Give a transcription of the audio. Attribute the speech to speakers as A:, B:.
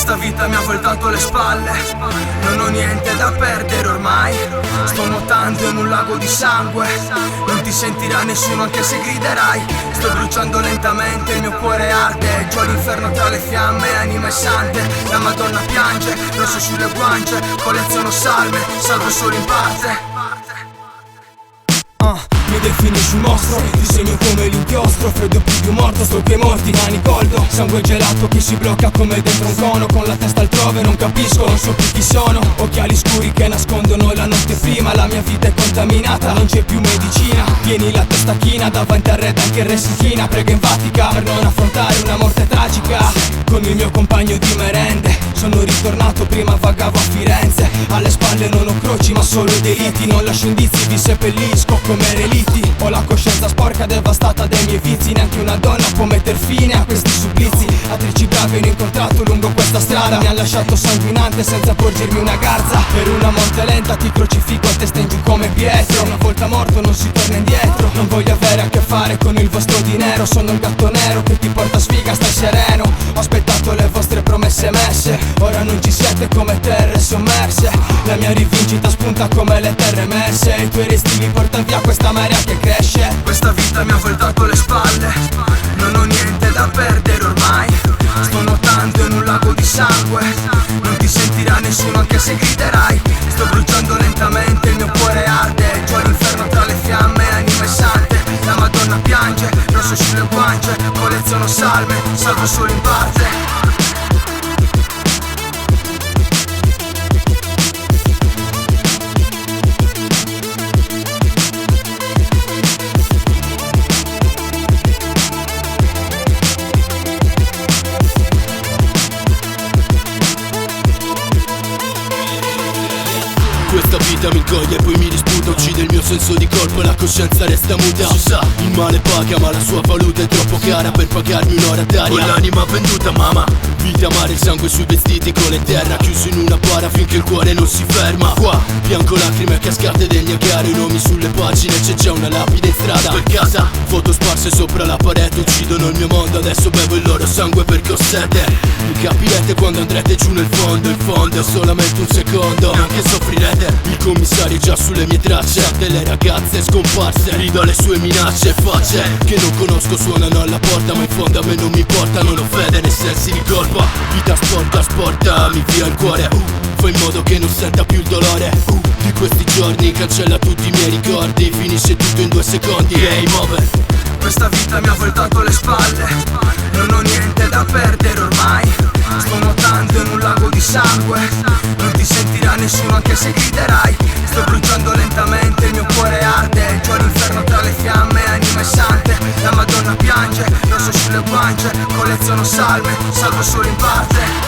A: Questa vita mi ha voltato le spalle, non ho niente da perdere ormai. Sto nuotando in un lago di sangue, non ti sentirà nessuno anche se griderai. Sto bruciando lentamente, il mio cuore arde, giù all'inferno tra le fiamme, anima e sante. La Madonna piange, rosso sulle guance, colleziono salme, salvo solo in parte. Mi definisci un mostro, disegno come l'inchiostro, freddo più di un morto, sto coi morti, mani coldo. Sangue gelato che si blocca come dentro un cono, con la testa altrove non capisco, non so più chi sono. Occhiali scuri che nascondono la notte prima, la mia vita è contaminata, non c'è più medicina. Tieni la testa china, davanti al re anche il re si china. Prega in Vatica per non affrontare una morte tragica. Con il mio compagno di merende sono ritornato, prima vagavo a Firenze. Alle spalle non ho croci ma solo delitti, non lascio indizi, vi seppellisco come relitti. Ho la coscienza sporca, devastata dai miei vizi, neanche una donna può metter fine a questi supplizi. Attrici brave ho incontrato lungo questa strada, mi han lasciato sanguinante senza porgermi una garza. Per una morte lenta ti crocifico a testa in giù come Pietro. Una volta morto non si torna indietro, non voglio avere a che fare con il vostro dinero. Sono il gatto nero che ti porta sfiga, stai sereno. Ho aspettato le vostre promesse messe, ora non ci siete come terre sommerse. La mia rivincita spunta come le terre emerse, i tuoi resti li porta via questa marea che cresce. Questa vita mi ha voltato le spalle, non ho niente da perdere ormai. Sto nuotando in un lago di sangue, non ti sentirà nessuno anche se griderai. Sto bruciando lentamente, il mio cuore arde, giù all'inferno tra le fiamme, anima e sante. La Madonna piange, rosso sulle guance, colleziono salme, salvo solo in parte.
B: Questa vita mi coglie e poi mi disputa, uccide il mio senso di colpo e la coscienza resta muta. Si sa, il male paga ma la sua valuta è troppo cara per pagarmi un'ora d'aria. Con l'anima venduta mamma, vita amare, il sangue sui vestiti con le terra, chiuso in una bara finché il cuore non si ferma. Qua, bianco lacrime cascate del Niagara, i nomi sulle pagine, c'è già una lapide in strada. Per casa, foto sparse sopra la parete, uccidono il mio mondo, adesso bevo il loro sangue perché ho sete. Mi capirete quando andrete giù nel fondo, il fondo è solamente un secondo, neanche soffrirete. Il commissario è già sulle mie tracce, delle ragazze scomparse, rido alle sue minacce. Facce che non conosco suonano alla porta, ma in fondo a me non mi importa, non ho fede nei sensi di colpa. Vita sporca, sportami via il cuore, fai in modo che non senta più il dolore di questi giorni, cancella tutti i miei ricordi, finisce tutto in 2 secondi. Game over.
A: Questa vita mi ha voltato le spalle, non ho niente da perdere ormai. Sto nuotando in un lago di sangue, non ti sentirà nessuno anche se griderai. Sto bruciando lentamente, il mio cuore arde, giù all'inferno tra le fiamme, anima e sante. La Madonna piange, rosso sulle guance, colleziono salme, salvo solo in parte.